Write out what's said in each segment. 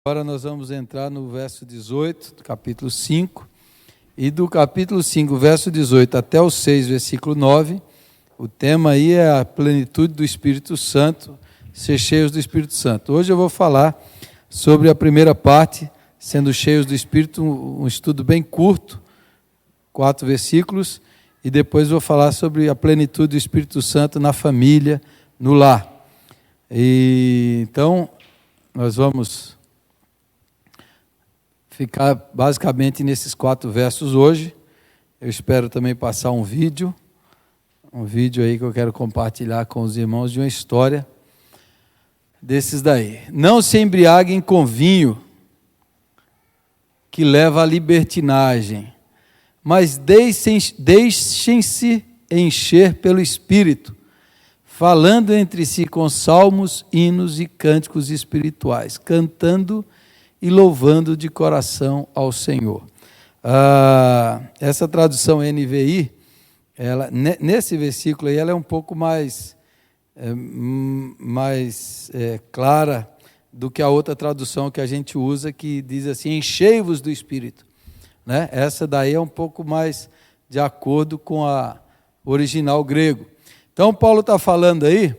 Agora nós vamos entrar no verso 18 do capítulo 5, e do capítulo 5, verso 18 até o 6, versículo 9, o tema aí é a plenitude do Espírito Santo, ser cheios do Espírito Santo. Hoje eu vou falar sobre a primeira parte, sendo cheios do Espírito, um estudo bem curto, 4 versículos, e depois vou falar sobre a plenitude do Espírito Santo na família, no lar. Então, nós vamos ficar basicamente nesses 4 versos hoje. Eu espero também passar um vídeo aí que eu quero compartilhar com os irmãos de uma história desses daí. Não se embriaguem com vinho, que leva à libertinagem, mas deixem-se encher pelo Espírito, falando entre si com salmos, hinos e cânticos espirituais, cantando e louvando de coração ao Senhor. Essa tradução NVI, nesse versículo aí, ela é um pouco mais clara do que a outra tradução que a gente usa, que diz assim, enchei-vos do Espírito. Né? Essa daí é um pouco mais de acordo com a original grego. Então, Paulo está falando aí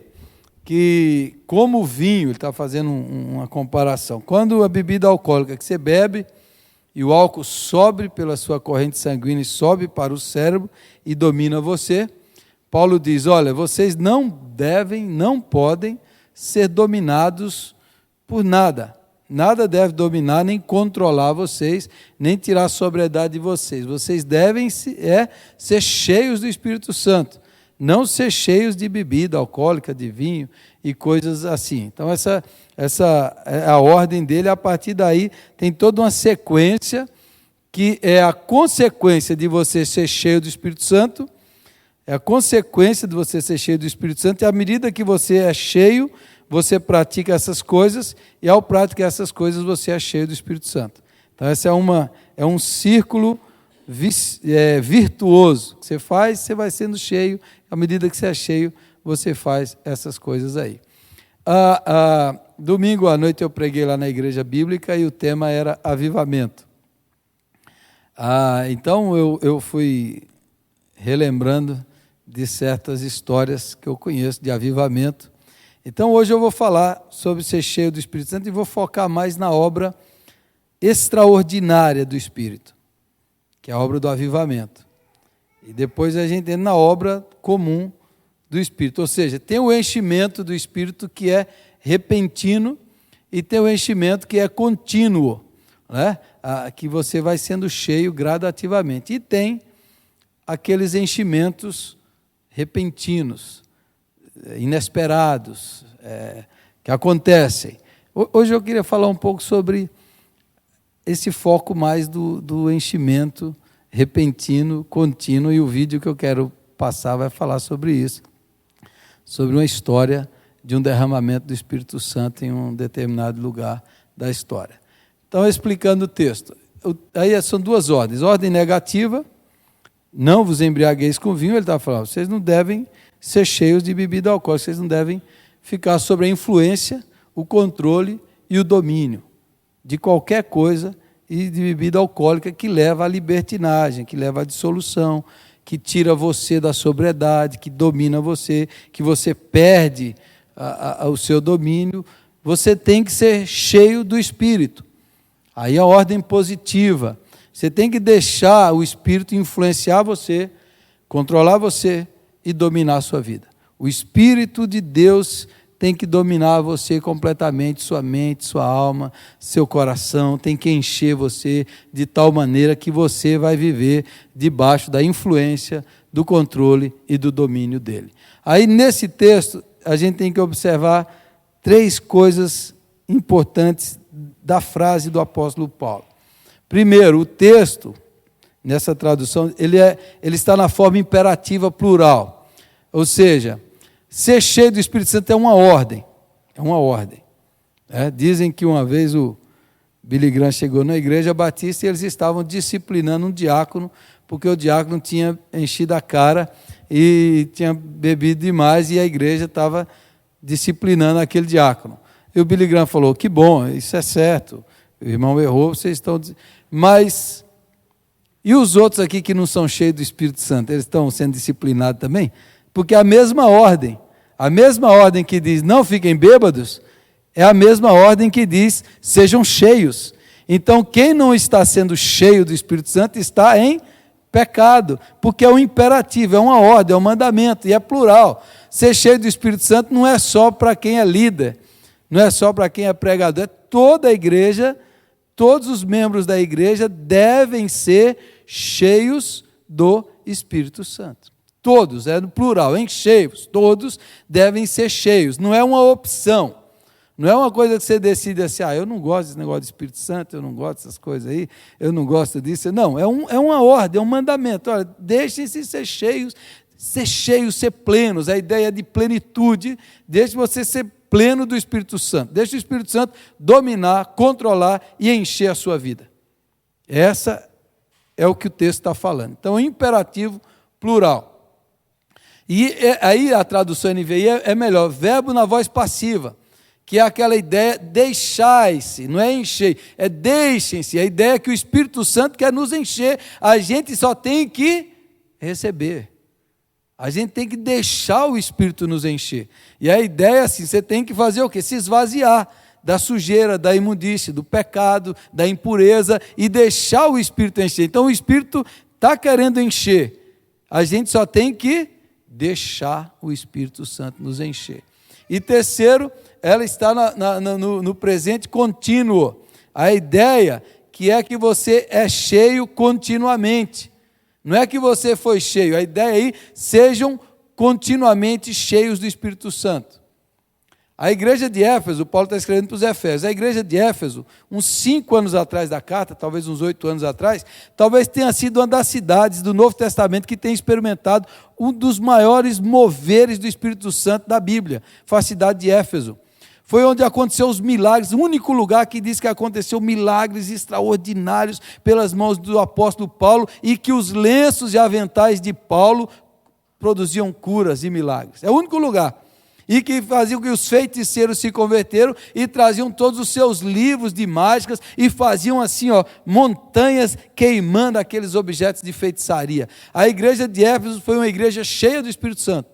que, como o vinho, ele está fazendo uma comparação. Quando a bebida alcoólica que você bebe, e o álcool sobe pela sua corrente sanguínea e sobe para o cérebro e domina você, Paulo diz, olha, vocês não podem ser dominados por nada. Nada deve dominar, nem controlar vocês, nem tirar a sobriedade de vocês. Vocês devem ser cheios do Espírito Santo. Não ser cheios de bebida alcoólica, de vinho e coisas assim. Então, essa é a ordem dele. A partir daí, tem toda uma sequência, que é a consequência de você ser cheio do Espírito Santo, é a consequência de você ser cheio do Espírito Santo, e à medida que você é cheio, você pratica essas coisas, e ao praticar essas coisas, você é cheio do Espírito Santo. Então, essa é um círculo virtuoso. Você faz, você vai sendo cheio. À medida que você é cheio, você faz essas coisas aí. Domingo à noite eu preguei lá na igreja bíblica e o tema era avivamento. Então eu fui relembrando de certas histórias que eu conheço de avivamento. Então hoje eu vou falar sobre ser cheio do Espírito Santo e vou focar mais na obra extraordinária do Espírito, que é a obra do avivamento. E depois a gente entra na obra comum do Espírito. Ou seja, tem o enchimento do Espírito que é repentino e tem o enchimento que é contínuo, né? Que você vai sendo cheio gradativamente. E tem aqueles enchimentos repentinos, inesperados, que acontecem. Hoje eu queria falar um pouco sobre esse foco mais do enchimento repentino, contínuo, e o vídeo que eu quero passar vai falar sobre isso, sobre uma história de um derramamento do Espírito Santo em um determinado lugar da história. Então, explicando o texto, aí são 2 ordens. Ordem negativa, não vos embriagueis com vinho, ele está falando, vocês não devem ser cheios de bebida alcoólica, vocês não devem ficar sob a influência, o controle e o domínio de qualquer coisa e de bebida alcoólica que leva à libertinagem, que leva à dissolução, que tira você da sobriedade, que domina você, que você perde o seu domínio. Você tem que ser cheio do Espírito. Aí a ordem positiva. Você tem que deixar o Espírito influenciar você, controlar você e dominar a sua vida. O Espírito de Deus tem que dominar você completamente, sua mente, sua alma, seu coração, tem que encher você de tal maneira que você vai viver debaixo da influência, do controle e do domínio dele. Aí nesse texto, a gente tem que observar 3 coisas importantes da frase do apóstolo Paulo. Primeiro, o texto, nessa tradução, ele está na forma imperativa plural, ou seja, ser cheio do Espírito Santo é uma ordem. É uma ordem. Dizem que uma vez o Billy Graham chegou na igreja batista e eles estavam disciplinando um diácono, porque o diácono tinha enchido a cara e tinha bebido demais e a igreja estava disciplinando aquele diácono. E o Billy Graham falou, que bom, isso é certo, O irmão errou, vocês estão dizendo. Mas, e os outros aqui que não são cheios do Espírito Santo, eles estão sendo disciplinados também? Porque a mesma ordem que diz não fiquem bêbados, é a mesma ordem que diz sejam cheios. Então, quem não está sendo cheio do Espírito Santo está em pecado, porque é um imperativo, é uma ordem, é um mandamento, e é plural. Ser cheio do Espírito Santo não é só para quem é líder, não é só para quem é pregador, é toda a igreja, todos os membros da igreja devem ser cheios do Espírito Santo. Todos, é no plural, cheios, todos devem ser cheios, não é uma opção. Não é uma coisa que você decide assim, eu não gosto desse negócio do Espírito Santo, eu não gosto dessas coisas aí, eu não gosto disso. Não, é uma ordem, é um mandamento. Olha, deixem-se ser cheios, ser plenos. A ideia de plenitude, deixe você ser pleno do Espírito Santo. Deixe o Espírito Santo dominar, controlar e encher a sua vida. Essa é o que o texto está falando. Então, imperativo plural. E aí a tradução NVI é melhor, verbo na voz passiva, que é aquela ideia, deixai-se, não é encher, é deixem-se, a ideia é que o Espírito Santo quer nos encher, a gente só tem que receber, a gente tem que deixar o Espírito nos encher, e a ideia é assim, você tem que fazer o quê? Se esvaziar da sujeira, da imundície, do pecado, da impureza, e deixar o Espírito encher. Então o Espírito está querendo encher, a gente só tem que deixar o Espírito Santo nos encher. E terceiro, ela está no presente contínuo. A ideia que é que você é cheio continuamente. Não é que você foi cheio, a ideia aí, sejam continuamente cheios do Espírito Santo. A igreja de Éfeso, Paulo está escrevendo para os Efésios, a igreja de Éfeso, uns 5 anos atrás da carta, talvez uns 8 anos atrás, talvez tenha sido uma das cidades do Novo Testamento que tem experimentado um dos maiores moveres do Espírito Santo da Bíblia, foi a cidade de Éfeso. Foi onde aconteceu os milagres, o único lugar que diz que aconteceu milagres extraordinários pelas mãos do apóstolo Paulo e que os lenços e aventais de Paulo produziam curas e milagres. É o único lugar. E que faziam que os feiticeiros se converteram e traziam todos os seus livros de mágicas e faziam assim, montanhas queimando aqueles objetos de feitiçaria. A igreja de Éfeso foi uma igreja cheia do Espírito Santo.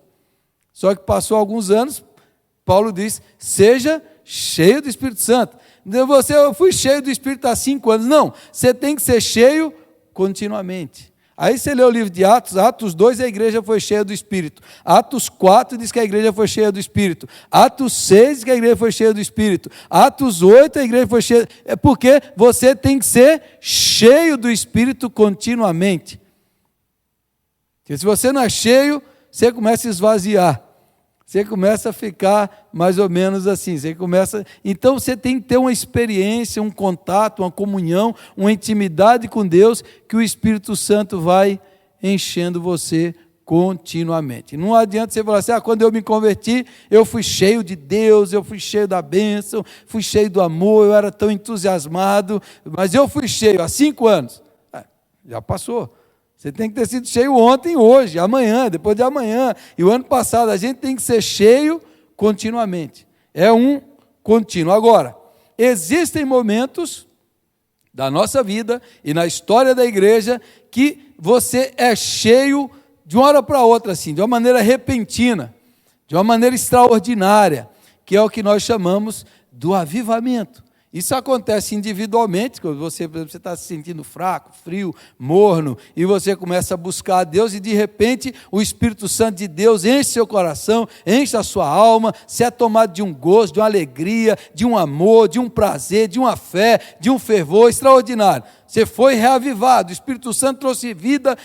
Só que passou alguns anos, Paulo diz, seja cheio do Espírito Santo. Eu fui cheio do Espírito há 5 anos. Não, você tem que ser cheio continuamente. Aí você lê o livro de Atos, Atos 2 a igreja foi cheia do Espírito. Atos 4 diz que a igreja foi cheia do Espírito. Atos 6 diz que a igreja foi cheia do Espírito. Atos 8 a igreja foi cheia. É porque você tem que ser cheio do Espírito continuamente. Porque se você não é cheio, você começa a esvaziar. Você começa a ficar mais ou menos assim, então você tem que ter uma experiência, um contato, uma comunhão, uma intimidade com Deus, que o Espírito Santo vai enchendo você continuamente. Não adianta você falar assim, quando eu me converti, eu fui cheio de Deus, eu fui cheio da bênção, fui cheio do amor, eu era tão entusiasmado, mas eu fui cheio há 5 anos. Já passou. Você tem que ter sido cheio ontem, hoje, amanhã, depois de amanhã. E o ano passado, a gente tem que ser cheio continuamente. É um contínuo. Agora, existem momentos da nossa vida e na história da igreja que você é cheio de uma hora para outra, assim, de uma maneira repentina, de uma maneira extraordinária, que é o que nós chamamos do avivamento. Isso acontece individualmente, quando você está se sentindo fraco, frio, morno, e você começa a buscar a Deus, e de repente o Espírito Santo de Deus enche seu coração, enche a sua alma, você é tomado de um gozo, de uma alegria, de um amor, de um prazer, de uma fé, de um fervor extraordinário. Você foi reavivado, o Espírito Santo trouxe vida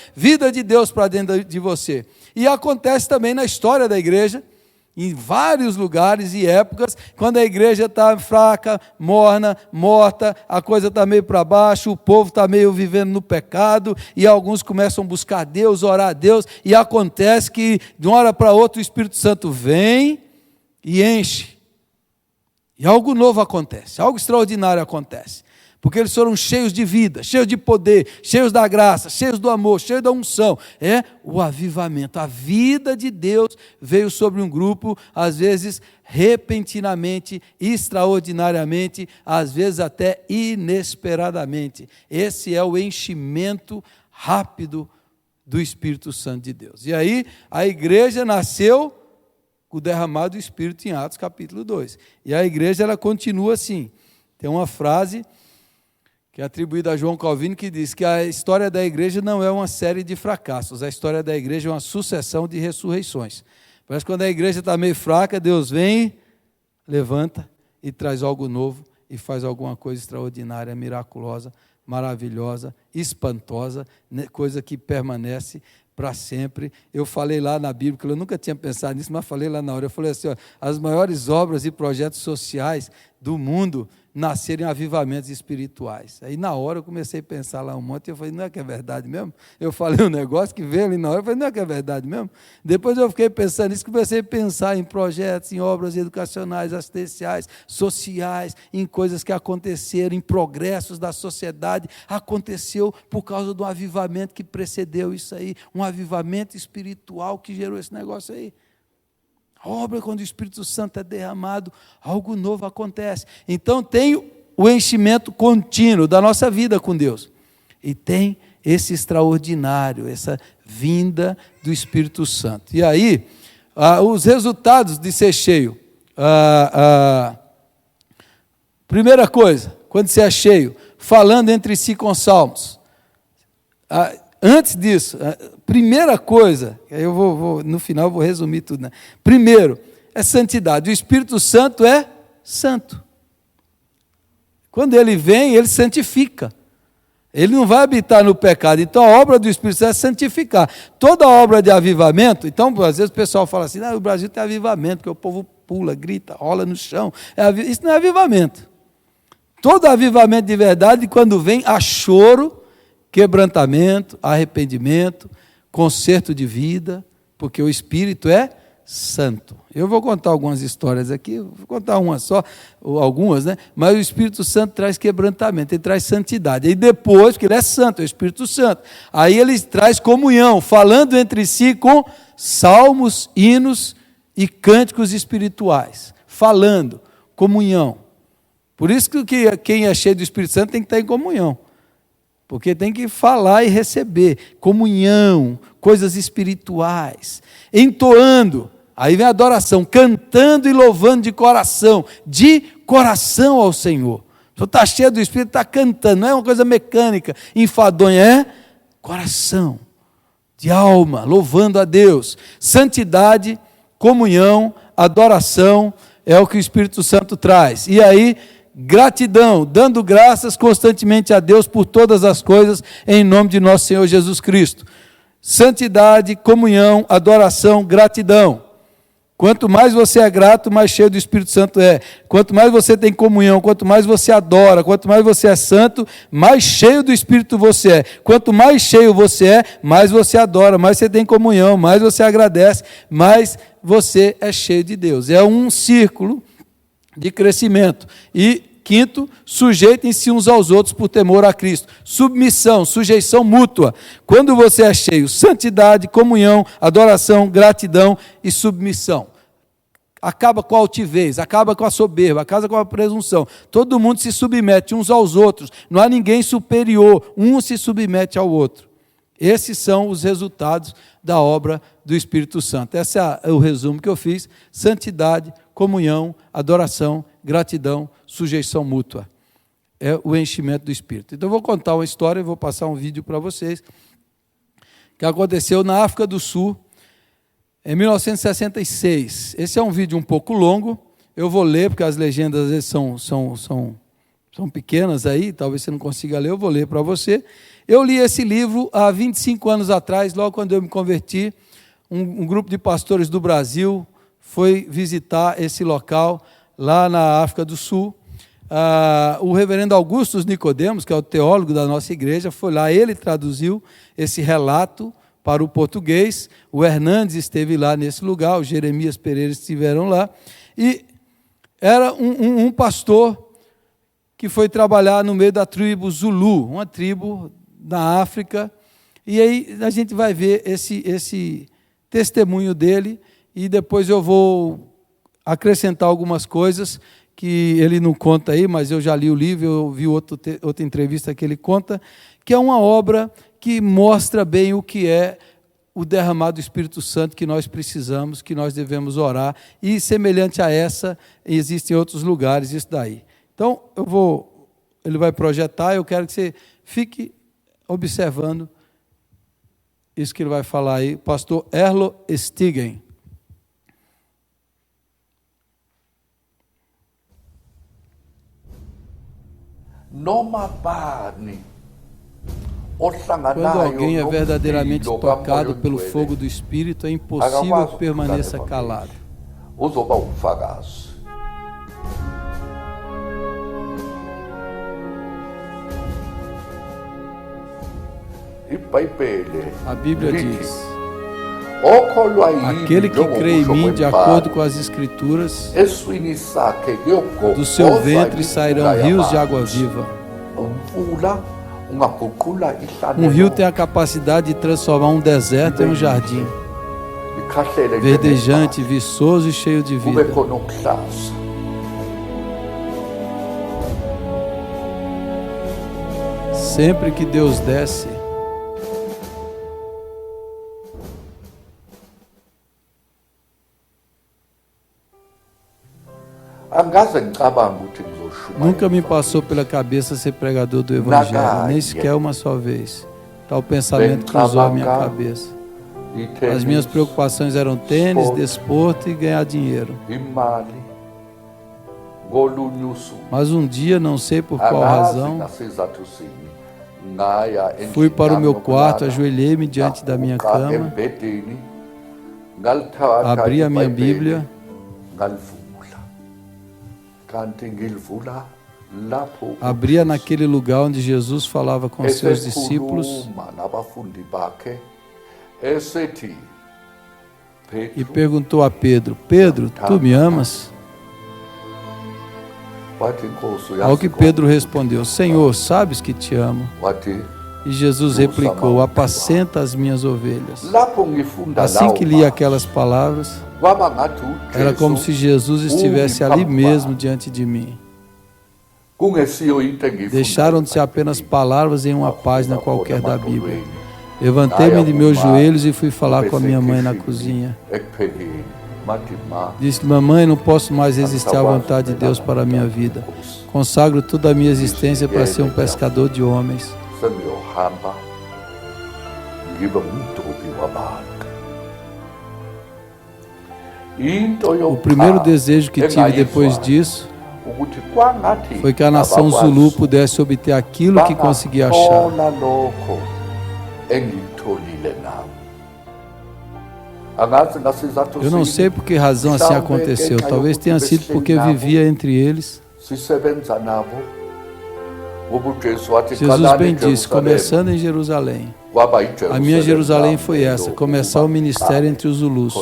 de Deus para dentro de você. E acontece também na história da igreja, em vários lugares e épocas, quando a igreja está fraca, morna, morta, a coisa está meio para baixo, o povo está meio vivendo no pecado, e alguns começam a buscar Deus, orar a Deus, e acontece que de uma hora para outra o Espírito Santo vem e enche. E algo novo acontece, algo extraordinário acontece. Porque eles foram cheios de vida, cheios de poder, cheios da graça, cheios do amor, cheios da unção. É o avivamento. A vida de Deus veio sobre um grupo, às vezes repentinamente, extraordinariamente, às vezes até inesperadamente. Esse é o enchimento rápido do Espírito Santo de Deus. E aí a igreja nasceu com o derramado do Espírito em Atos capítulo 2. E a igreja ela continua assim. Tem uma frase que é atribuída a João Calvino que diz que a história da igreja não é uma série de fracassos, a história da igreja é uma sucessão de ressurreições. Parece que quando a igreja está meio fraca, Deus vem, levanta e traz algo novo e faz alguma coisa extraordinária, miraculosa, maravilhosa, espantosa, coisa que permanece para sempre. Eu falei lá na Bíblia, que eu nunca tinha pensado nisso, mas falei lá na hora, eu falei assim, ó, as maiores obras e projetos sociais do mundo nascerem avivamentos espirituais. Aí na hora eu comecei a pensar lá um monte, e eu falei, não é que é verdade mesmo? Eu falei um negócio que veio ali na hora, eu falei, não é que é verdade mesmo? Depois eu fiquei pensando nisso, comecei a pensar em projetos, em obras educacionais, assistenciais, sociais, em coisas que aconteceram, em progressos da sociedade, aconteceu por causa do avivamento que precedeu isso aí, um avivamento espiritual que gerou esse negócio aí. A obra, quando o Espírito Santo é derramado, algo novo acontece. Então tem o enchimento contínuo da nossa vida com Deus. E tem esse extraordinário, essa vinda do Espírito Santo. E aí, os resultados de ser cheio. Primeira coisa, quando você é cheio, falando entre si com salmos. Antes disso, primeira coisa, eu no final vou resumir tudo, né? Primeiro, é santidade. O Espírito Santo é santo. Quando ele vem, ele santifica. Ele não vai habitar no pecado. Então, a obra do Espírito Santo é santificar. Toda obra de avivamento, então, às vezes o pessoal fala assim, o Brasil tem avivamento, porque o povo pula, grita, rola no chão. Isso não é avivamento. Todo avivamento de verdade, quando vem, há choro, quebrantamento, arrependimento, conserto de vida, porque o Espírito é santo. Eu vou contar algumas histórias aqui, vou contar uma só, ou algumas, né? Mas o Espírito Santo traz quebrantamento, ele traz santidade. E depois, porque ele é santo, é o Espírito Santo, aí ele traz comunhão, falando entre si com salmos, hinos e cânticos espirituais. Falando, comunhão. Por isso que quem é cheio do Espírito Santo tem que estar em comunhão. Porque tem que falar e receber, comunhão, coisas espirituais, entoando, aí vem a adoração, cantando e louvando de coração ao Senhor. Você está cheio do Espírito, está cantando, não é uma coisa mecânica, enfadonha, é coração, de alma, louvando a Deus. Santidade, comunhão, adoração, é o que o Espírito Santo traz. E aí, gratidão, dando graças constantemente a Deus por todas as coisas, em nome de nosso Senhor Jesus Cristo. Santidade, comunhão, adoração, gratidão. Quanto mais você é grato, mais cheio do Espírito Santo é. Quanto mais você tem comunhão, quanto mais você adora, quanto mais você é santo, mais cheio do Espírito você é. Quanto mais cheio você é, mais você adora, mais você tem comunhão, mais você agradece, mais você é cheio de Deus. É um círculo de crescimento. E quinto, sujeitem-se uns aos outros por temor a Cristo. Submissão, sujeição mútua. Quando você é cheio, santidade, comunhão, adoração, gratidão e submissão. Acaba com a altivez, acaba com a soberba, acaba com a presunção. Todo mundo se submete uns aos outros. Não há ninguém superior. Um se submete ao outro. Esses são os resultados da obra do Espírito Santo. Esse é o resumo que eu fiz. Santidade, comunhão, adoração, gratidão, sujeição mútua. É o enchimento do Espírito. Então eu vou contar uma história, vou passar um vídeo para vocês, que aconteceu na África do Sul, em 1966. Esse é um vídeo um pouco longo, eu vou ler, porque as legendas às vezes são pequenas aí, talvez você não consiga ler, eu vou ler para você. Eu li esse livro há 25 anos atrás, logo quando eu me converti, um grupo de pastores do Brasil foi visitar esse local lá na África do Sul. O reverendo Augustus Nicodemos, que é o teólogo da nossa igreja, foi lá, ele traduziu esse relato para o português, o Hernandes esteve lá nesse lugar, o Jeremias Pereira estiveram lá, e era um pastor que foi trabalhar no meio da tribo Zulu, uma tribo da África. E aí a gente vai ver esse testemunho dele, e depois eu vou acrescentar algumas coisas que ele não conta aí, mas eu já li o livro, eu vi outra entrevista que ele conta, que é uma obra que mostra bem o que é o derramado do Espírito Santo que nós precisamos, que nós devemos orar, e semelhante a essa, existem outros lugares, isso daí. Então, ele vai projetar, eu quero que você fique observando isso que ele vai falar aí, pastor Erlo Stigen. Quando alguém é verdadeiramente tocado pelo fogo do Espírito, é impossível que permaneça calado. A Bíblia diz: aquele que crê em mim, de acordo com as Escrituras, do seu ventre sairão rios de água viva. Um rio tem a capacidade de transformar um deserto em um jardim, verdejante, viçoso e cheio de vida. Sempre que Deus desce, nunca me passou pela cabeça ser pregador do Evangelho, nem sequer uma só vez. Tal pensamento cruzou a minha cabeça. As minhas preocupações eram tênis, desporto e ganhar dinheiro. Mas um dia, não sei por qual razão, fui para o meu quarto, ajoelhei-me diante da minha cama, abri a minha Bíblia, abria naquele lugar onde Jesus falava com seus discípulos e perguntou a Pedro: Pedro, tu me amas? Ao que Pedro respondeu: Senhor, sabes que te amo. E Jesus replicou: apacenta as minhas ovelhas. Assim que li aquelas palavras, era como se Jesus estivesse ali mesmo diante de mim. Deixaram de ser apenas palavras em uma página qualquer da Bíblia. Levantei-me de meus joelhos e fui falar com a minha mãe na cozinha. Disse: mamãe, não posso mais resistir à vontade de Deus para a minha vida. Consagro toda a minha existência para ser um pescador de homens. O primeiro desejo que tive depois disso foi que a nação Zulu pudesse obter aquilo que conseguia achar. Eu não sei por que razão assim aconteceu. Talvez tenha sido porque vivia entre eles. Jesus bem disse: começando em Jerusalém. A minha Jerusalém foi essa: começar o ministério entre os Zulus.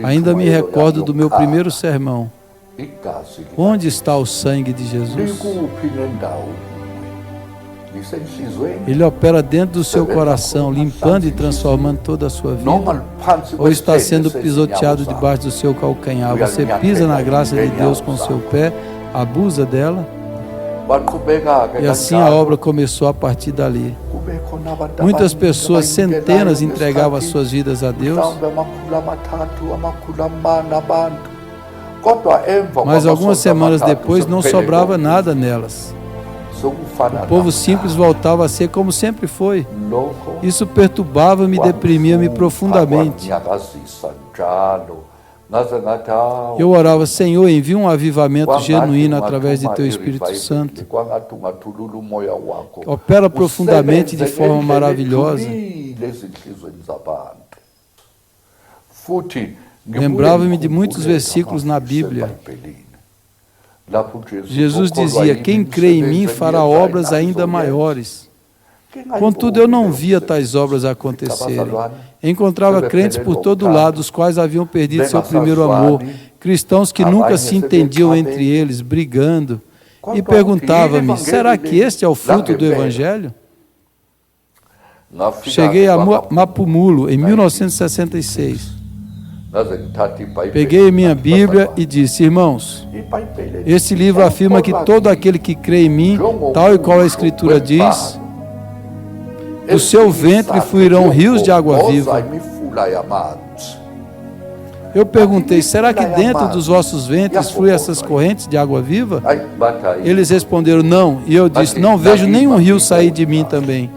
Ainda me recordo do meu primeiro sermão. Onde está o sangue de Jesus? Ele opera dentro do seu coração, limpando e transformando toda a sua vida? Ou está sendo pisoteado debaixo do seu calcanhar? Você pisa na graça de Deus com seu pé, abusa dela? E assim a obra começou a partir dali. Muitas pessoas, centenas, entregavam as suas vidas a Deus. Mas algumas semanas depois não sobrava nada nelas. O povo simples voltava a ser como sempre foi. Isso perturbava-me e deprimia-me profundamente. Eu orava: Senhor, envia um avivamento genuíno através de Teu Espírito Santo. Opera profundamente de forma maravilhosa. Lembrava-me de muitos versículos na Bíblia. Jesus dizia: quem crê em mim fará obras ainda maiores. Contudo, eu não via tais obras acontecerem. Encontrava crentes por todo lado, os quais haviam perdido seu primeiro amor, cristãos que nunca se entendiam entre eles, brigando, e perguntava-me, será que este é o fruto do Evangelho? Cheguei a Mapumulo, em 1966. Peguei minha Bíblia e disse, irmãos, este livro afirma que todo aquele que crê em mim, tal e qual a Escritura diz, do seu ventre fluirão rios de água viva. Eu perguntei, será que dentro dos vossos ventres fluem essas correntes de água viva? Eles responderam, não. E eu disse, não vejo nenhum rio sair de mim também.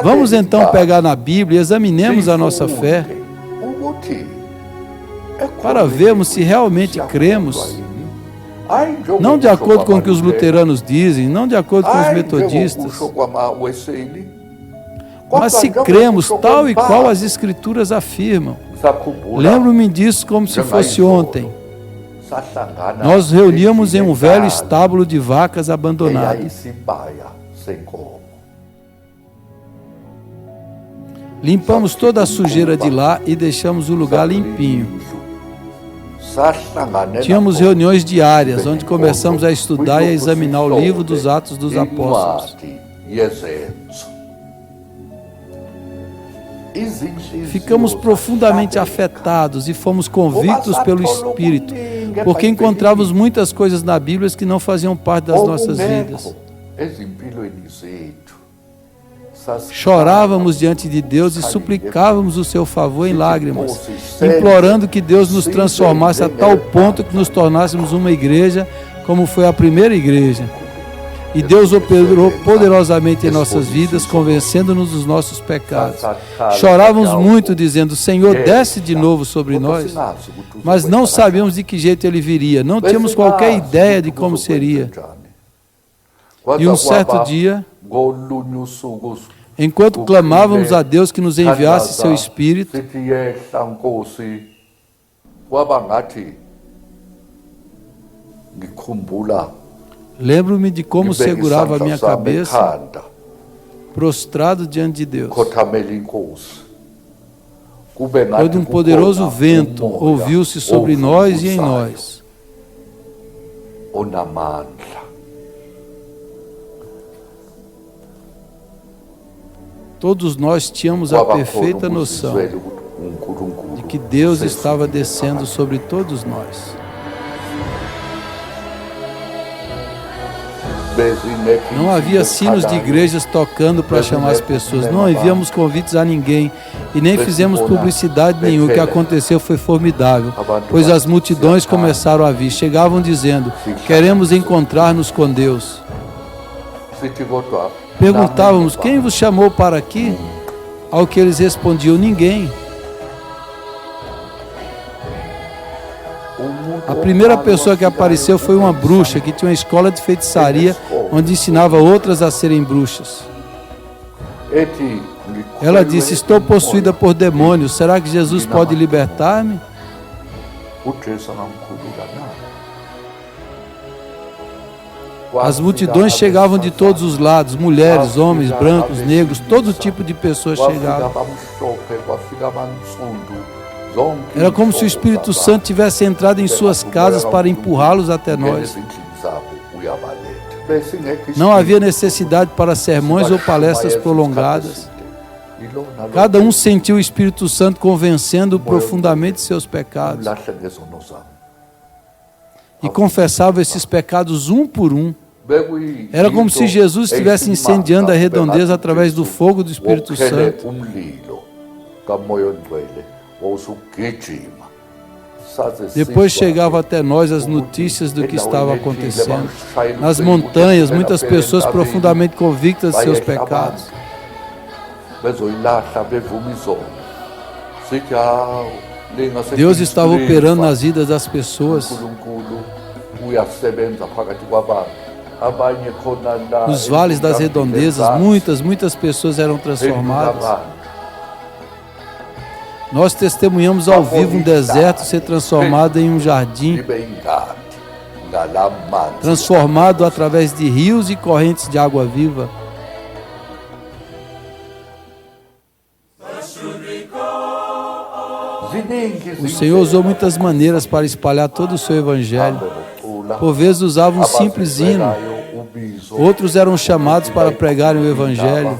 Vamos então pegar na Bíblia e examinemos a nossa fé para vermos se realmente cremos, não de acordo com o que os luteranos dizem, não de acordo com os metodistas, mas se cremos tal e qual as Escrituras afirmam. Lembro-me disso como se fosse ontem. Nós reuníamos em um velho estábulo de vacas abandonadas. Limpamos toda a sujeira de lá e deixamos o lugar limpinho. Tínhamos reuniões diárias, onde começamos a estudar e a examinar o livro dos Atos dos Apóstolos. Ficamos profundamente afetados e fomos convictos pelo Espírito, porque encontrávamos muitas coisas na Bíblia que não faziam parte das nossas vidas. Chorávamos diante de Deus e suplicávamos o seu favor em lágrimas, implorando que Deus nos transformasse a tal ponto que nos tornássemos uma igreja como foi a primeira igreja. E Deus operou poderosamente em nossas vidas, convencendo-nos dos nossos pecados. Chorávamos muito, dizendo, Senhor, desce de novo sobre nós. Mas não sabíamos de que jeito Ele viria, não tínhamos qualquer ideia de como seria. E um certo dia, enquanto clamávamos a Deus que nos enviasse seu Espírito, lembro-me de como segurava a minha cabeça, prostrado diante de Deus. Quando um poderoso vento ouviu-se sobre nós e em nós. Todos nós tínhamos a perfeita noção de que Deus estava descendo sobre todos nós. Não havia sinos de igrejas tocando para chamar as pessoas. Não enviamos convites a ninguém e nem fizemos publicidade nenhuma. O que aconteceu foi formidável, pois as multidões começaram a vir. Chegavam dizendo, queremos encontrar-nos com Deus. Perguntávamos, quem vos chamou para aqui? Ao que eles respondiam, ninguém. A primeira pessoa que apareceu foi uma bruxa que tinha uma escola de feitiçaria onde ensinava outras a serem bruxas. Ela disse, estou possuída por demônios, será que Jesus pode libertar-me? As multidões chegavam de todos os lados, mulheres, homens, brancos, negros, todo tipo de pessoas chegavam. Era como se o Espírito Santo tivesse entrado em suas casas para empurrá-los até nós. Não havia necessidade para sermões ou palestras prolongadas. Cada um sentiu o Espírito Santo convencendo profundamente seus pecados. E confessava esses pecados um por um. Era como se Jesus estivesse incendiando a redondeza através do fogo do Espírito Santo. Depois chegavam até nós as notícias do que estava acontecendo. Nas montanhas, muitas pessoas profundamente convictas de seus pecados. Deus estava operando nas vidas das pessoas. Nos vales das redondezas, muitas pessoas eram transformadas. Nós testemunhamos ao vivo um deserto ser transformado em um jardim, transformado através de rios e correntes de água viva. O Senhor usou muitas maneiras para espalhar todo o seu evangelho. Por vezes usava um simples hino. Outros eram chamados para pregarem o evangelho.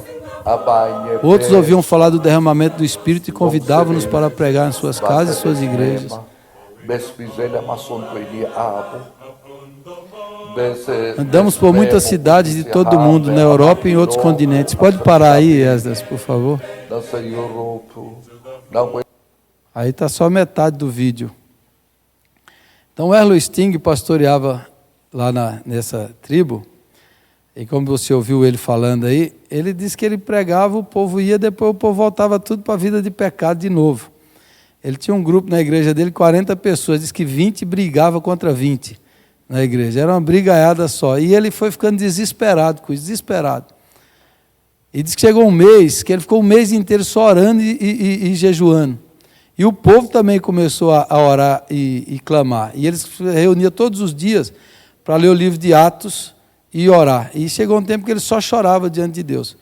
Outros ouviam falar do derramamento do Espírito e convidavam-nos para pregar em suas casas e suas igrejas. Andamos por muitas cidades de todo o mundo, na Europa e em outros continentes. Pode parar aí, Esdras, por favor? Aí está só metade do vídeo. Então, o Erlo Sting pastoreava lá nessa tribo, e como você ouviu ele falando aí, ele disse que ele pregava, o povo ia, depois o povo voltava tudo para a vida de pecado de novo. Ele tinha um grupo na igreja dele, 40 pessoas, disse que 20 brigavam contra 20 na igreja, era uma brigaiada só, e ele foi ficando desesperado com isso, desesperado. E disse que chegou um mês, que ele ficou um mês inteiro só orando e jejuando. E o povo também começou a orar e clamar. E eles se reuniam todos os dias para ler o livro de Atos e orar. E chegou um tempo que ele só chorava diante de Deus.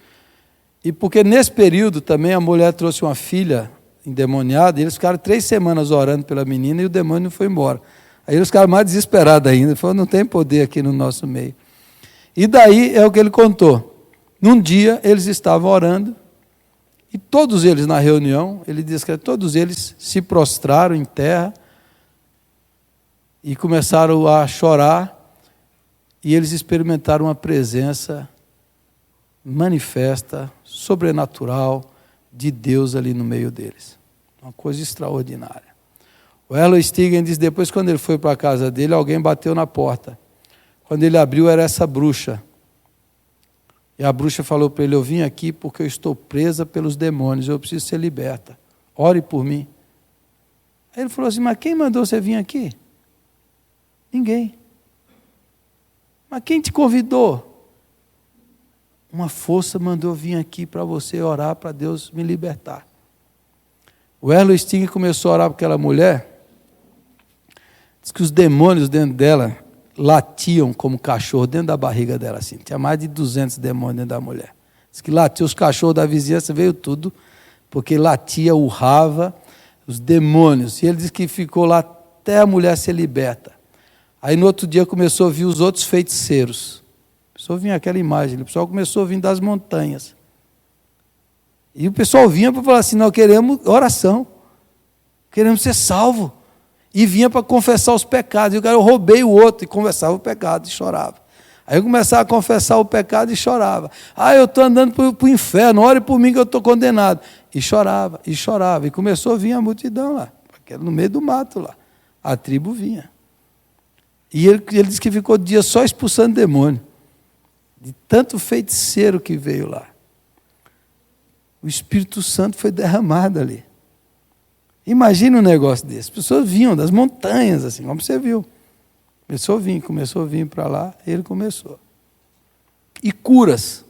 E porque nesse período também a mulher trouxe uma filha endemoniada, e eles ficaram 3 semanas orando pela menina e o demônio foi embora. Aí eles ficaram mais desesperados ainda, falaram, não tem poder aqui no nosso meio. E daí é o que ele contou. Num dia eles estavam orando, e todos eles na reunião, ele diz que todos eles se prostraram em terra e começaram a chorar, e eles experimentaram uma presença manifesta, sobrenatural, de Deus ali no meio deles. Uma coisa extraordinária. O Erlo Sting diz, depois quando ele foi para a casa dele, alguém bateu na porta. Quando ele abriu, era essa bruxa. E a bruxa falou para ele, eu vim aqui porque eu estou presa pelos demônios, eu preciso ser liberta. Ore por mim. Aí ele falou assim, mas quem mandou você vir aqui? Ninguém. Mas quem te convidou? Uma força mandou vir aqui para você orar, para Deus me libertar. O Erlo Sting começou a orar por aquela mulher, diz que os demônios dentro dela latiam como cachorro dentro da barriga dela, assim. Tinha mais de 200 demônios dentro da mulher. Diz que latia, os cachorros da vizinhança, veio tudo, porque latia, urrava, os demônios. E ele diz que ficou lá até a mulher ser liberta. Aí no outro dia começou a vir os outros feiticeiros. Começou a vir aquela imagem, o pessoal começou a vir das montanhas. E o pessoal vinha para falar assim, nós queremos oração, queremos ser salvo. E vinha para confessar os pecados. E o cara, eu roubei o outro, e confessava o pecado e chorava. Aí eu começava a confessar o pecado e chorava. Eu estou andando para o inferno, ore por mim que eu estou condenado. E chorava, e chorava. E começou a vir a multidão lá, no meio do mato lá. A tribo vinha. E ele disse que ficou dias só expulsando demônio. De tanto feiticeiro que veio lá. O Espírito Santo foi derramado ali. Imagina um negócio desse. As pessoas vinham das montanhas, assim, como você viu. Começou a vir para lá, ele começou. E curas.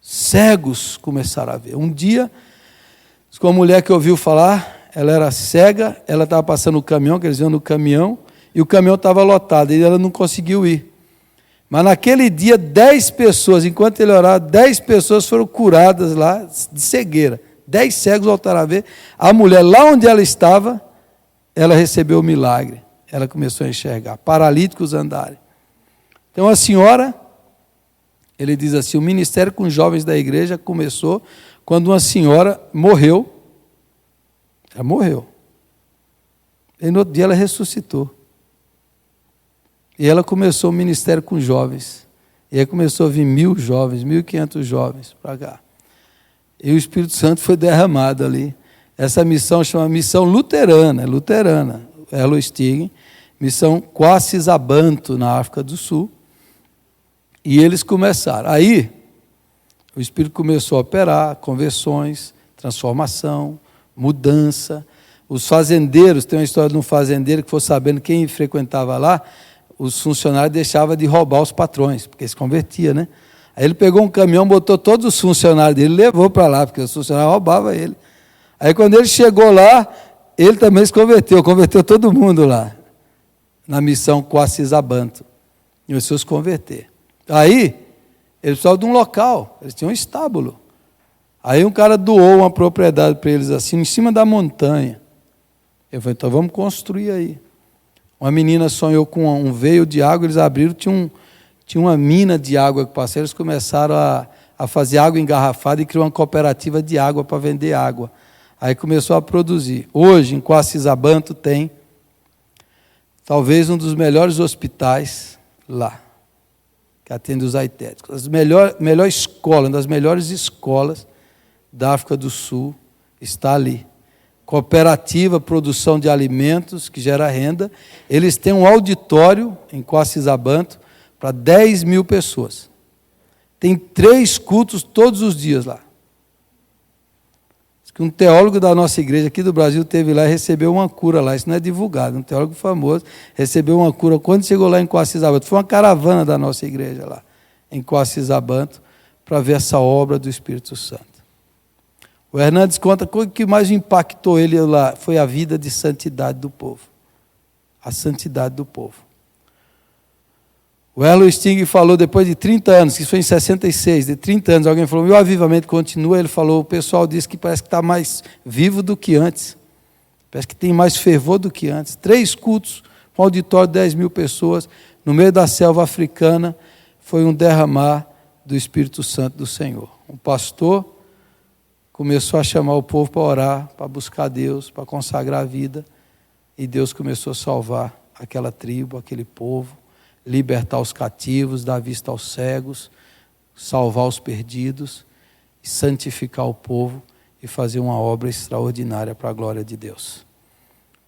Cegos começaram a ver. Um dia, com uma mulher que ouviu falar, ela era cega, ela estava passando o caminhão, que eles iam no caminhão, e o caminhão estava lotado, e ela não conseguiu ir. Mas naquele dia, 10 pessoas, enquanto ele orava, 10 pessoas foram curadas lá de cegueira. 10 cegos voltaram a ver. A mulher, lá onde ela estava, ela recebeu o milagre. Ela começou a enxergar. Paralíticos andarem. Então a senhora, ele diz assim, o ministério com os jovens da igreja começou quando uma senhora morreu. Ela morreu. E no outro dia ela ressuscitou. E ela começou o ministério com jovens. E aí começou a vir 1.000 jovens, 1.500 jovens para cá. E o Espírito Santo foi derramado ali. Essa missão chama missão luterana, Erlo Sting, missão Quasisabanto, na África do Sul. E eles começaram. Aí, o Espírito começou a operar, conversões, transformação, mudança. Os fazendeiros, tem uma história de um fazendeiro que foi sabendo quem frequentava lá, os funcionários deixavam de roubar os patrões, porque se convertia, né? Aí ele pegou um caminhão, botou todos os funcionários dele, levou para lá, porque os funcionários roubavam ele. Aí quando ele chegou lá, ele também se converteu todo mundo lá, na missão Quasisabanto. E os seus converter. Aí, eles precisavam de um local, eles tinham um estábulo. Aí um cara doou uma propriedade para eles assim, em cima da montanha. Eu falei, então vamos construir aí. Uma menina sonhou com um veio de água, eles abriram, tinha uma mina de água que passou, eles começaram a fazer água engarrafada e criou uma cooperativa de água para vender água. Aí começou a produzir. Hoje, em Coacisabanto, tem talvez um dos melhores hospitais lá, que atende os aitéticos. A melhor escola, uma das melhores escolas da África do Sul está ali. Cooperativa, produção de alimentos, que gera renda. Eles têm um auditório em Coacisabanto para 10 mil pessoas. Tem 3 cultos todos os dias lá. Um teólogo da nossa igreja aqui do Brasil teve lá e recebeu uma cura lá. Isso não é divulgado. Um teólogo famoso recebeu uma cura quando chegou lá em Coacisabanto. Foi uma caravana da nossa igreja lá, em Coacisabanto, para ver essa obra do Espírito Santo. O Hernandes conta que o que mais impactou ele lá foi a vida de santidade do povo. A santidade do povo. O Erlo Sting falou, depois de 30 anos, que isso foi em 66, de 30 anos, alguém falou, e o avivamento continua? Ele falou, o pessoal disse que parece que está mais vivo do que antes. Parece que tem mais fervor do que antes. 3 cultos, um auditório de 10 mil pessoas, no meio da selva africana, foi um derramar do Espírito Santo do Senhor. Um pastor começou a chamar o povo para orar, para buscar Deus, para consagrar a vida, e Deus começou a salvar aquela tribo, aquele povo, libertar os cativos, dar vista aos cegos, salvar os perdidos, santificar o povo e fazer uma obra extraordinária para a glória de Deus.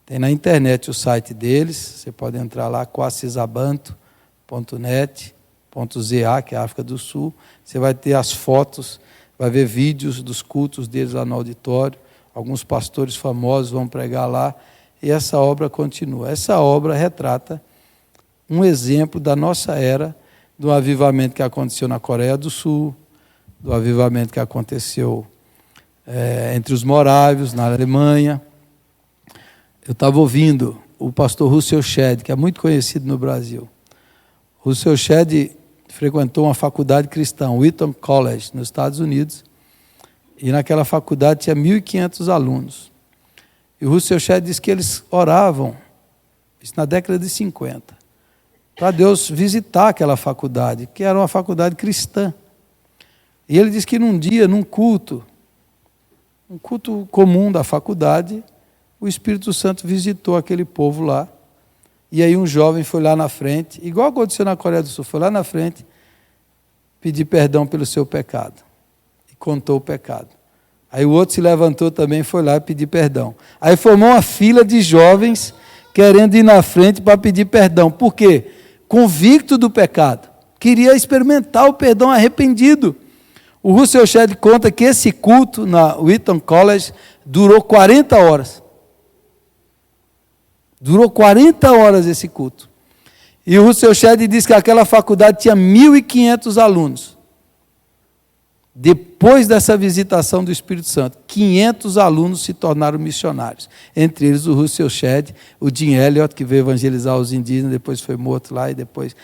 Tem na internet o site deles, você pode entrar lá, coacisabanto.net.za, que é a África do Sul, você vai ter as fotos, vai ver vídeos dos cultos deles lá no auditório, alguns pastores famosos vão pregar lá, e essa obra continua. Essa obra retrata um exemplo da nossa era, do avivamento que aconteceu na Coreia do Sul, do avivamento que aconteceu entre os morávios, na Alemanha. Eu estava ouvindo o pastor Russell Shedd, que é muito conhecido no Brasil. Russell Shedd frequentou uma faculdade cristã, Wheaton College, nos Estados Unidos, e naquela faculdade tinha 1.500 alunos. E o Russell Shedd disse que eles oravam, isso na década de 50, para Deus visitar aquela faculdade, que era uma faculdade cristã. E ele disse que num dia, num culto, um culto comum da faculdade, o Espírito Santo visitou aquele povo lá, e aí um jovem foi lá na frente, igual aconteceu na Coreia do Sul, foi lá na frente, pedir perdão pelo seu pecado, e contou o pecado. Aí o outro se levantou também, foi lá pedir perdão. Aí formou uma fila de jovens querendo ir na frente para pedir perdão. Por quê? Convicto do pecado, queria experimentar o perdão arrependido. O Russell Shedd conta que esse culto na Wheaton College durou 40 horas. Durou 40 horas esse culto. E o Russell Shedd diz que aquela faculdade tinha 1.500 alunos. Depois dessa visitação do Espírito Santo, 500 alunos se tornaram missionários. Entre eles o Russell Shedd, o Jim Elliot, que veio evangelizar os indígenas, depois foi morto lá e depois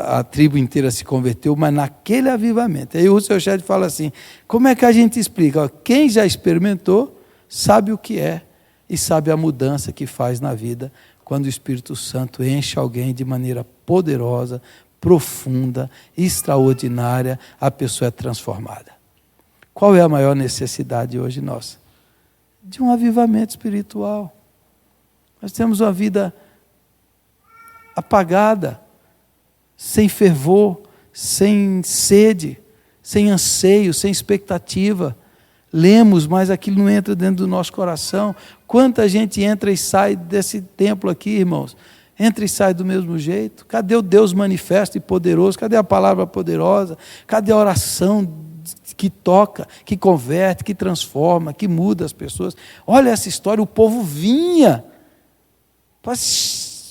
a tribo inteira se converteu, mas naquele avivamento. Aí o Russell Shedd fala assim, como é que a gente explica? Quem já experimentou sabe o que é e sabe a mudança que faz na vida quando o Espírito Santo enche alguém de maneira poderosa, profunda, extraordinária, a pessoa é transformada. Qual é a maior necessidade hoje nossa? De um avivamento espiritual. Nós temos uma vida apagada, sem fervor, sem sede, sem anseio, sem expectativa. Lemos, mas aquilo não entra dentro do nosso coração. Quanta gente entra e sai desse templo aqui, irmãos? Entra e sai do mesmo jeito. Cadê o Deus manifesto e poderoso? Cadê a palavra poderosa? Cadê a oração que toca, que converte, que transforma, que muda as pessoas? Olha essa história, o povo vinha para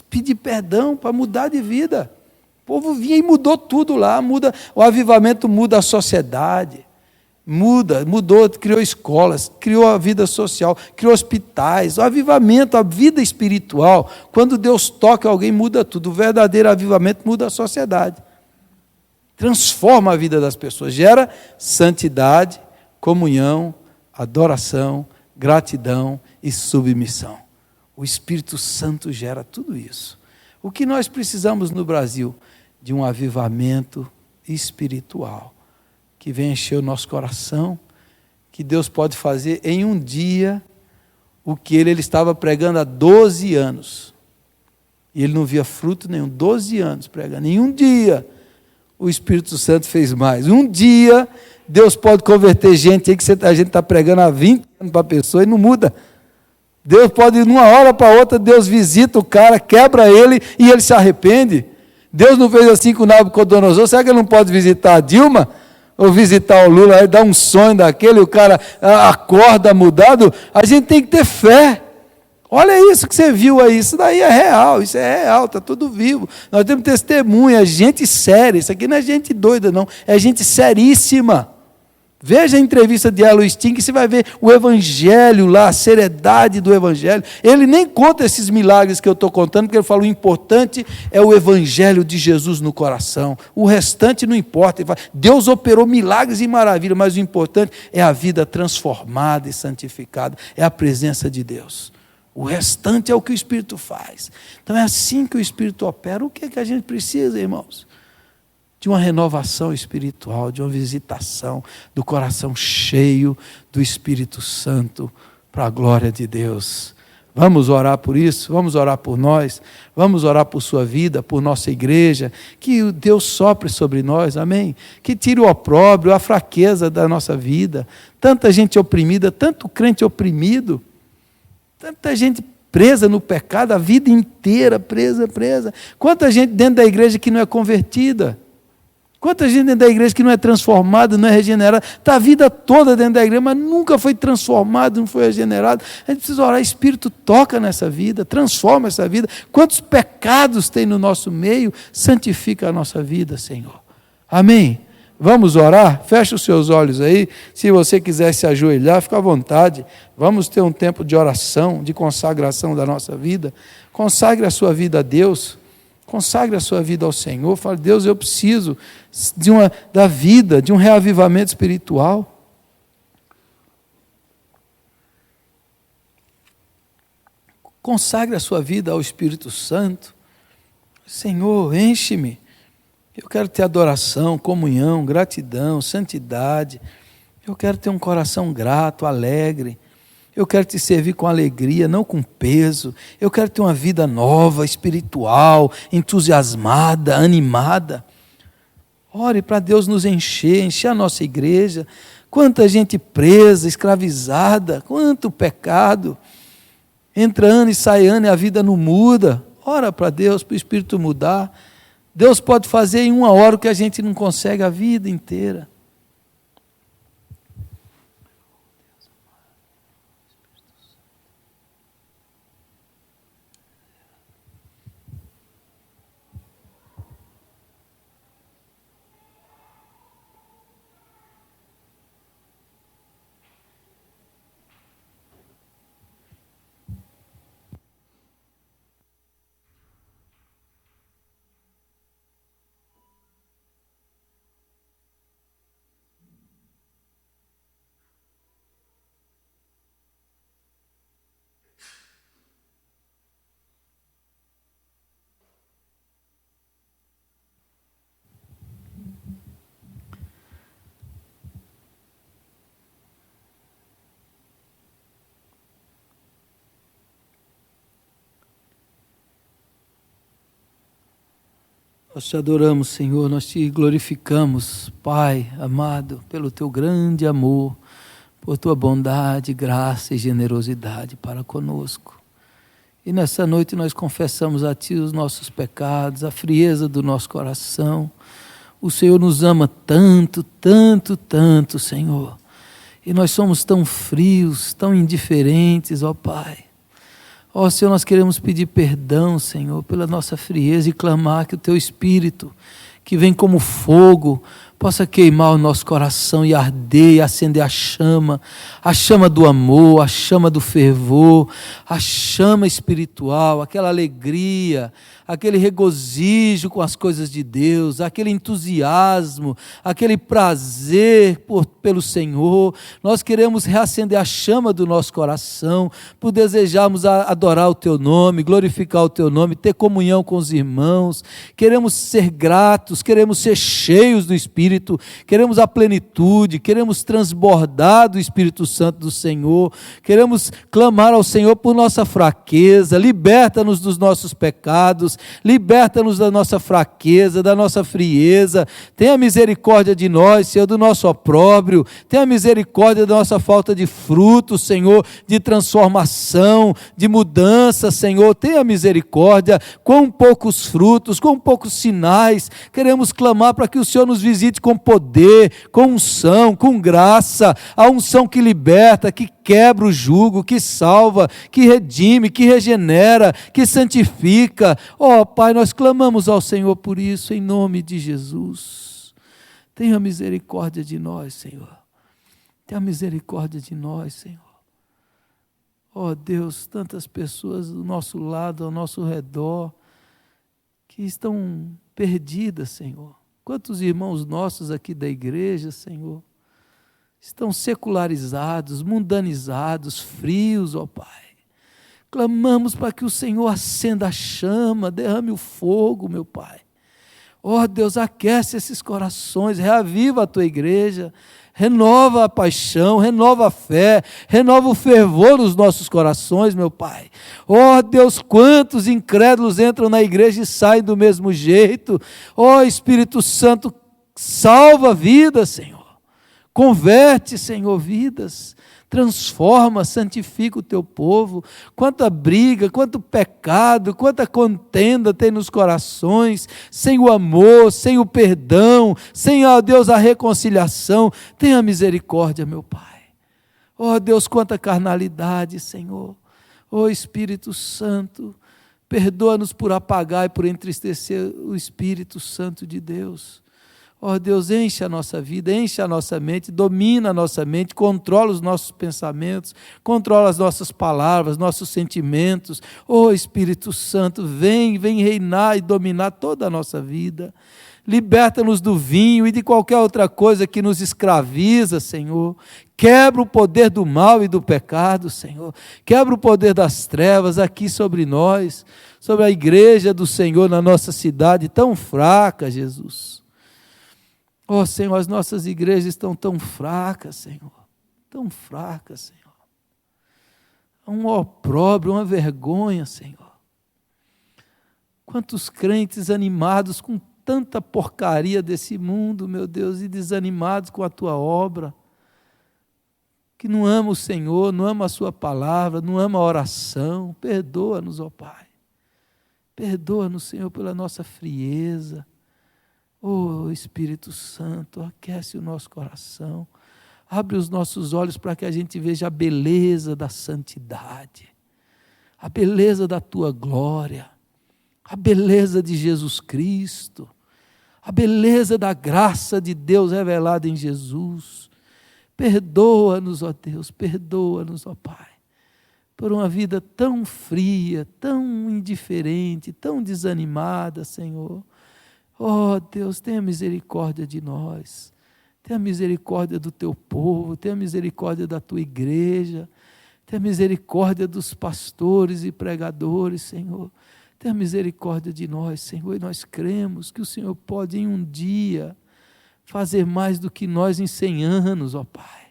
pedir perdão, para mudar de vida. O povo vinha e mudou tudo lá. O avivamento muda a sociedade. Mudou, criou escolas, criou a vida social, criou hospitais, o avivamento, a vida espiritual, quando Deus toca alguém, muda tudo. O verdadeiro avivamento muda a sociedade, transforma a vida das pessoas, gera santidade, comunhão, adoração, gratidão e submissão. O Espírito Santo gera tudo isso. O que nós precisamos no Brasil? De um avivamento espiritual, que venha encher o nosso coração, que Deus pode fazer em um dia o que ele estava pregando há 12 anos. E ele não via fruto nenhum, 12 anos pregando. Em um dia, o Espírito Santo fez mais. Um dia, Deus pode converter gente aí que a gente está pregando há 20 anos para a pessoa e não muda. Deus pode, de uma hora para outra, Deus visita o cara, quebra ele e ele se arrepende. Deus não fez assim com o Nabucodonosor. Será que ele não pode visitar a Dilma? Ou visitar o Lula, aí dá um sonho daquele, o cara acorda mudado? A gente tem que ter fé. Olha isso que você viu aí, isso daí é real, isso é real, está tudo vivo. Nós temos testemunha, é gente séria, isso aqui não é gente doida não, é gente seríssima. Veja a entrevista de Elo Sting, que você vai ver o evangelho lá, a seriedade do evangelho. Ele nem conta esses milagres que eu estou contando, porque ele fala: o importante é o evangelho de Jesus no coração. O restante não importa. Ele fala, Deus operou milagres e maravilhas, mas o importante é a vida transformada e santificada, é a presença de Deus. O restante é o que o Espírito faz. Então é assim que o Espírito opera. O que é que a gente precisa, irmãos? De uma renovação espiritual, de uma visitação do coração cheio do Espírito Santo, para a glória de Deus. Vamos orar por isso, vamos orar por nós, vamos orar por sua vida, por nossa igreja, que Deus sopre sobre nós, amém? Que tire o opróbrio, a fraqueza da nossa vida, tanta gente oprimida, tanto crente oprimido, tanta gente presa no pecado, a vida inteira presa. Quanta gente dentro da igreja que não é convertida? Quanta gente dentro da igreja que não é transformada, não é regenerada, está a vida toda dentro da igreja, mas nunca foi transformado, não foi regenerado. A gente precisa orar, Espírito toca nessa vida, transforma essa vida. Quantos pecados tem no nosso meio, santifica a nossa vida, Senhor. Amém? Vamos orar? Feche os seus olhos aí. Se você quiser se ajoelhar, fica à vontade. Vamos ter um tempo de oração, de consagração da nossa vida. Consagre a sua vida a Deus. Consagre a sua vida ao Senhor. Fale: Deus, eu preciso da vida, de um reavivamento espiritual. Consagre a sua vida ao Espírito Santo. Senhor, enche-me. Eu quero ter adoração, comunhão, gratidão, santidade. Eu quero ter um coração grato, alegre. Eu quero te servir com alegria, não com peso. Eu quero ter uma vida nova, espiritual, entusiasmada, animada. Ore para Deus nos encher a nossa igreja. Quanta gente presa, escravizada, quanto pecado. Entra ano e sai ano e a vida não muda. Ora para Deus, para o Espírito mudar. Deus pode fazer em uma hora o que a gente não consegue a vida inteira. Nós te adoramos, Senhor, nós te glorificamos, Pai amado, pelo teu grande amor, por tua bondade, graça e generosidade para conosco. E nessa noite nós confessamos a Ti os nossos pecados, a frieza do nosso coração. O Senhor nos ama tanto, tanto, tanto, Senhor. E nós somos tão frios, tão indiferentes, ó Pai. Ó Senhor, nós queremos pedir perdão, Senhor, pela nossa frieza e clamar que o Teu Espírito, que vem como fogo, possa queimar o nosso coração e arder e acender a chama do amor, a chama do fervor, a chama espiritual, aquela alegria, aquele regozijo com as coisas de Deus, aquele entusiasmo, aquele prazer pelo Senhor. Nós queremos reacender a chama do nosso coração, por desejarmos adorar o Teu nome, glorificar o Teu nome, ter comunhão com os irmãos. Queremos ser gratos, queremos ser cheios do Espírito, queremos a plenitude, queremos transbordar do Espírito Santo do Senhor, queremos clamar ao Senhor por nossa fraqueza. Liberta-nos dos nossos pecados, liberta-nos da nossa fraqueza, da nossa frieza. Tenha misericórdia de nós, Senhor, do nosso opróbrio. Tenha misericórdia da nossa falta de fruto, Senhor, de transformação, de mudança, Senhor. Tenha misericórdia. Com poucos frutos, com poucos sinais, queremos clamar para que o Senhor nos visite com poder, com unção, com graça, a unção que liberta, que quebra o jugo, que salva, que redime, que regenera, que santifica. Pai, nós clamamos ao Senhor por isso, em nome de Jesus. Tenha misericórdia de nós, Senhor. Tenha misericórdia de nós, Senhor. Deus, tantas pessoas do nosso lado, ao nosso redor, que estão perdidas, Senhor. Quantos irmãos nossos aqui da igreja, Senhor, estão secularizados, mundanizados, frios, Pai. Clamamos para que o Senhor acenda a chama, derrame o fogo, meu Pai. Deus, aquece esses corações, reaviva a Tua igreja, renova a paixão, renova a fé, renova o fervor nos nossos corações, meu Pai. Deus, quantos incrédulos entram na igreja e saem do mesmo jeito. Espírito Santo, salva vidas, Senhor. Converte, Senhor, vidas, transforma, santifica o Teu povo. Quanta briga, quanto pecado, quanta contenda tem nos corações, sem o amor, sem o perdão, sem, ó Deus, a reconciliação. Tenha misericórdia, meu Pai. Deus, quanta carnalidade, Senhor. Espírito Santo, perdoa-nos por apagar e por entristecer o Espírito Santo de Deus. Deus, enche a nossa vida, enche a nossa mente, domina a nossa mente, controla os nossos pensamentos, controla as nossas palavras, nossos sentimentos. Espírito Santo, vem reinar e dominar toda a nossa vida. Liberta-nos do vinho e de qualquer outra coisa que nos escraviza, Senhor. Quebra o poder do mal e do pecado, Senhor. Quebra o poder das trevas aqui sobre nós, sobre a igreja do Senhor na nossa cidade tão fraca, Jesus. Senhor, as nossas igrejas estão tão fracas, Senhor. Tão fracas, Senhor. Um opróbrio, uma vergonha, Senhor. Quantos crentes animados com tanta porcaria desse mundo, meu Deus, e desanimados com a Tua obra, que não ama o Senhor, não ama a Sua palavra, não ama a oração. Perdoa-nos, Pai. Perdoa-nos, Senhor, pela nossa frieza. Espírito Santo, aquece o nosso coração, abre os nossos olhos para que a gente veja a beleza da santidade, a beleza da Tua glória, a beleza de Jesus Cristo, a beleza da graça de Deus revelada em Jesus. Perdoa-nos, Deus, perdoa-nos, Pai, por uma vida tão fria, tão indiferente, tão desanimada, Senhor. Deus, tenha misericórdia de nós, tenha misericórdia do Teu povo, tenha misericórdia da Tua igreja, tenha misericórdia dos pastores e pregadores, Senhor. Tenha misericórdia de nós, Senhor, e nós cremos que o Senhor pode em um dia fazer mais do que nós em 100 anos, Pai.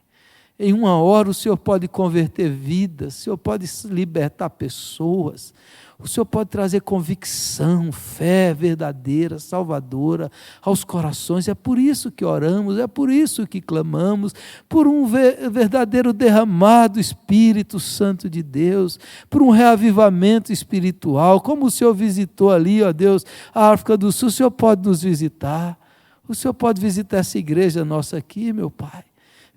Em uma hora o Senhor pode converter vidas, o Senhor pode libertar pessoas, o Senhor pode trazer convicção, fé verdadeira, salvadora aos corações. É por isso que oramos, é por isso que clamamos, por um verdadeiro derramar do Espírito Santo de Deus, por um reavivamento espiritual, como o Senhor visitou ali, Deus, a África do Sul. O Senhor pode nos visitar, o Senhor pode visitar essa igreja nossa aqui, meu Pai,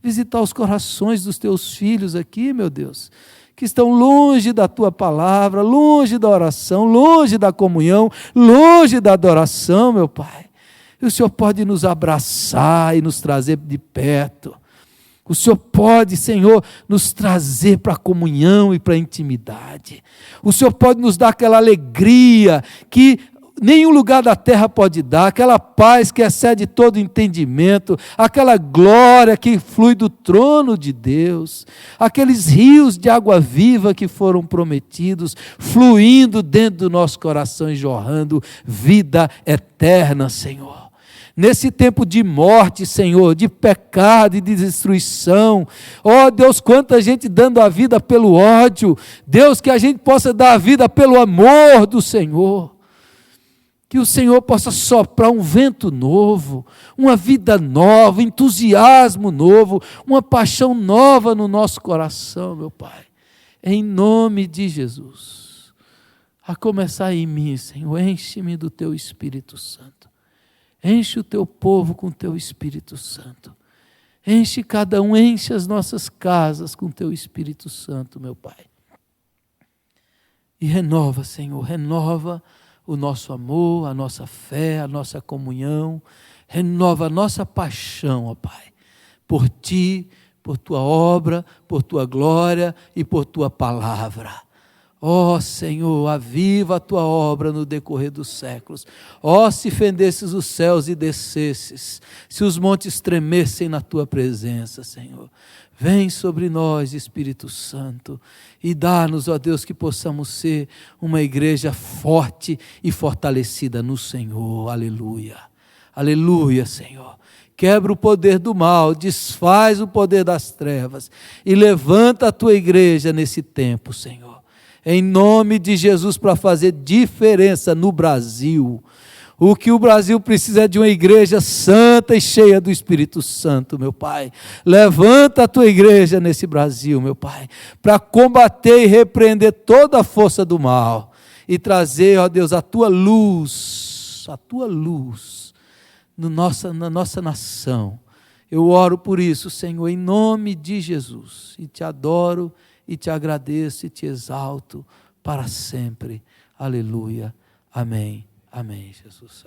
visitar os corações dos Teus filhos aqui, meu Deus, que estão longe da Tua palavra, longe da oração, longe da comunhão, longe da adoração, meu Pai. E o Senhor pode nos abraçar e nos trazer de perto. O Senhor pode, Senhor, nos trazer para a comunhão e para a intimidade. O Senhor pode nos dar aquela alegria que nenhum lugar da terra pode dar, aquela paz que excede todo entendimento, aquela glória que flui do trono de Deus, aqueles rios de água viva que foram prometidos, fluindo dentro do nosso coração e jorrando vida eterna, Senhor. Nesse tempo de morte, Senhor, de pecado e de destruição, ó Deus, quanta gente dando a vida pelo ódio, Deus, que a gente possa dar a vida pelo amor do Senhor, que o Senhor possa soprar um vento novo, uma vida nova, um entusiasmo novo, uma paixão nova no nosso coração, meu Pai, em nome de Jesus, a começar em mim, Senhor, enche-me do Teu Espírito Santo. Enche o Teu povo com o Teu Espírito Santo. Enche cada um, enche as nossas casas com o Teu Espírito Santo, meu Pai. E renova, Senhor, renova o nosso amor, a nossa fé, a nossa comunhão. Renova a nossa paixão, ó Pai, por Ti, por Tua obra, por Tua glória e por Tua palavra. Ó Senhor, aviva a Tua obra no decorrer dos séculos. Ó, se fendesses os céus e descesses, se os montes tremessem na Tua presença, Senhor. Vem sobre nós, Espírito Santo, e dá-nos, ó Deus, que possamos ser uma igreja forte e fortalecida no Senhor. Aleluia. Aleluia, Senhor. Quebra o poder do mal, desfaz o poder das trevas e levanta a Tua igreja nesse tempo, Senhor. Em nome de Jesus, para fazer diferença no Brasil. O que o Brasil precisa é de uma igreja santa e cheia do Espírito Santo, meu Pai. Levanta a Tua igreja nesse Brasil, meu Pai, para combater e repreender toda a força do mal e trazer, ó Deus, a Tua luz na nossa nação. Eu oro por isso, Senhor, em nome de Jesus, e Te adoro, e Te agradeço e Te exalto para sempre. Aleluia. Amém. Amém, Jesus.